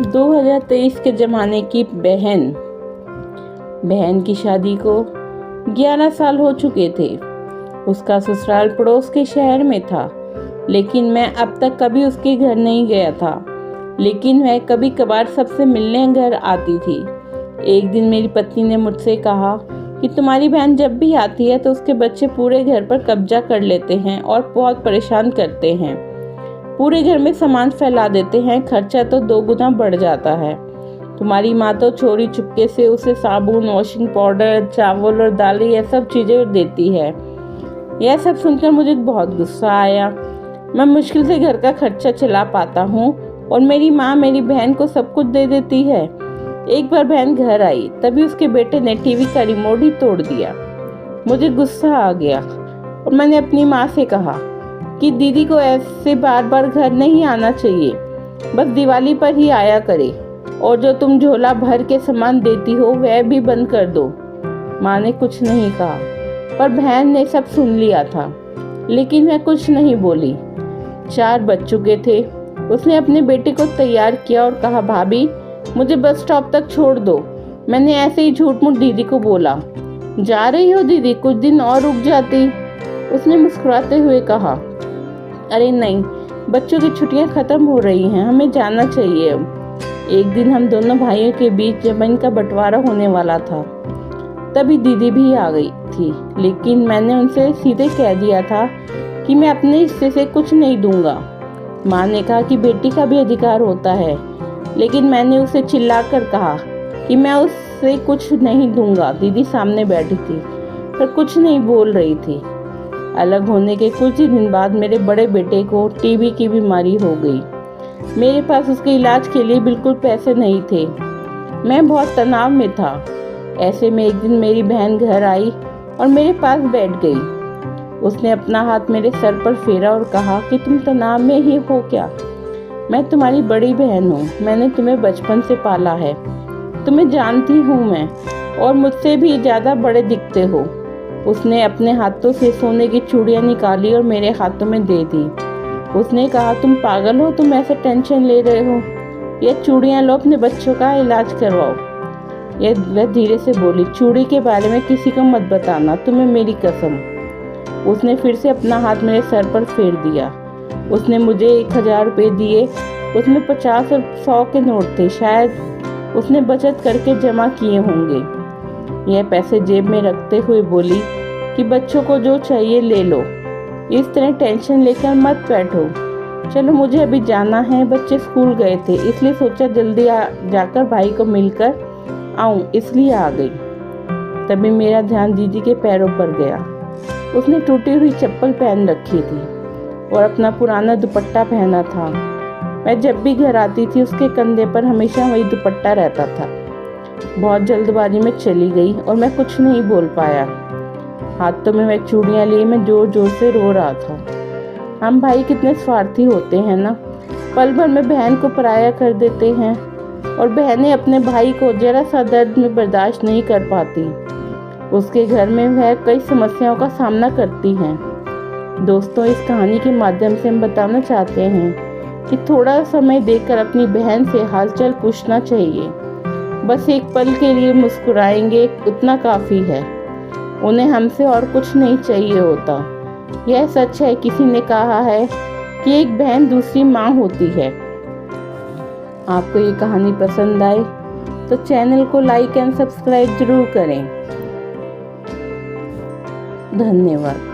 2023 के ज़माने की बहन की शादी को 11 साल हो चुके थे। उसका ससुराल पड़ोस के शहर में था, लेकिन मैं अब तक कभी उसके घर नहीं गया था। लेकिन वह कभी कभार सबसे मिलने घर आती थी। एक दिन मेरी पत्नी ने मुझसे कहा कि तुम्हारी बहन जब भी आती है तो उसके बच्चे पूरे घर पर कब्जा कर लेते हैं और बहुत परेशान करते हैं। पूरे घर में सामान फैला देते हैं, खर्चा तो 2 गुना बढ़ जाता है। तुम्हारी माँ तो चोरी चुपके से उसे साबुन, वॉशिंग पाउडर, चावल और दालें ये सब चीज़ें देती है। यह सब सुनकर मुझे बहुत गुस्सा आया। मैं मुश्किल से घर का खर्चा चला पाता हूँ और मेरी माँ मेरी बहन को सब कुछ दे देती है। एक बार बहन घर आई, तभी उसके बेटे ने टीवी का रिमोट ही तोड़ दिया। मुझे गुस्सा आ गया और मैंने अपनी माँ से कहा कि दीदी को ऐसे बार बार घर नहीं आना चाहिए, बस दिवाली पर ही आया करे, और जो तुम झोला भर के सामान देती हो वह भी बंद कर दो। माँ ने कुछ नहीं कहा, पर बहन ने सब सुन लिया था, लेकिन वह कुछ नहीं बोली। 4 बज चुके थे। उसने अपने बेटे को तैयार किया और कहा, भाभी मुझे बस स्टॉप तक छोड़ दो। मैंने ऐसे ही झूठ मूठ दीदी को बोला। जा रही हो दीदी, कुछ दिन और रुक जाती। उसने मुस्कुराते हुए कहा, अरे नहीं, बच्चों की छुट्टियां खत्म हो रही हैं, हमें जाना चाहिए अब। एक दिन हम दोनों भाइयों के बीच जमीन का बंटवारा होने वाला था, तभी दीदी भी आ गई थी, लेकिन मैंने उनसे सीधे कह दिया था कि मैं अपने हिस्से से कुछ नहीं दूंगा। माँ ने कहा कि बेटी का भी अधिकार होता है, लेकिन मैंने उसे चिल्लाकर कहा कि मैं उससे कुछ नहीं दूंगा। दीदी सामने बैठी थी पर कुछ नहीं बोल रही थी। अलग होने के कुछ ही दिन बाद मेरे बड़े बेटे को टीबी की बीमारी हो गई। मेरे पास उसके इलाज के लिए बिल्कुल पैसे नहीं थे। मैं बहुत तनाव में था। ऐसे में एक दिन मेरी बहन घर आई और मेरे पास बैठ गई। उसने अपना हाथ मेरे सर पर फेरा और कहा कि तुम तनाव में ही हो क्या? मैं तुम्हारी बड़ी बहन हूँ, मैंने तुम्हें बचपन से पाला है, तुम्हें जानती हूँ मैं, और मुझसे भी ज़्यादा बड़े दिखते हो। उसने अपने हाथों से सोने की चूड़ियाँ निकाली और मेरे हाथों में दे दी। उसने कहा, तुम पागल हो, तुम ऐसे टेंशन ले रहे हो, ये चूड़ियाँ लो, अपने बच्चों का इलाज करवाओ। वह धीरे से बोली, चूड़ी के बारे में किसी को मत बताना, तुम्हें मेरी कसम। उसने फिर से अपना हाथ मेरे सर पर फेर दिया। उसने मुझे 1000 रुपये दिए। उसमें 50 और 100 के नोट थे, शायद उसने बचत करके जमा किए होंगे। यह पैसे जेब में रखते हुए बोली कि बच्चों को जो चाहिए ले लो, इस तरह टेंशन लेकर मत बैठो। चलो मुझे अभी जाना है, बच्चे स्कूल गए थे, इसलिए सोचा जल्दी जाकर भाई को मिलकर आऊं, इसलिए आ गई। तभी मेरा ध्यान दीदी के पैरों पर गया। उसने टूटी हुई चप्पल पहन रखी थी और अपना पुराना दुपट्टा पहना था। मैं जब भी घर आती थी उसके कंधे पर हमेशा वही दुपट्टा रहता था। बहुत जल्दबाजी में चली गई और मैं कुछ नहीं बोल पाया। हाथों में वह चूड़ियाँ लिए मैं जोर जोर से रो रहा था। हम भाई कितने स्वार्थी होते हैं ना, पल भर में बहन को पराया कर देते हैं, और बहनें अपने भाई को जरा सा दर्द में बर्दाश्त नहीं कर पाती। उसके घर में वह कई समस्याओं का सामना करती हैं। दोस्तों, इस कहानी के माध्यम से हम बताना चाहते हैं कि थोड़ा समय देकर अपनी बहन से हालचाल पूछना चाहिए। बस एक पल के लिए मुस्कुराएंगे, उतना काफ़ी है। उन्हें हमसे और कुछ नहीं चाहिए होता। यह सच है, किसी ने कहा है कि एक बहन दूसरी माँ होती है। आपको ये कहानी पसंद आए तो चैनल को लाइक एंड सब्सक्राइब जरूर करें। धन्यवाद।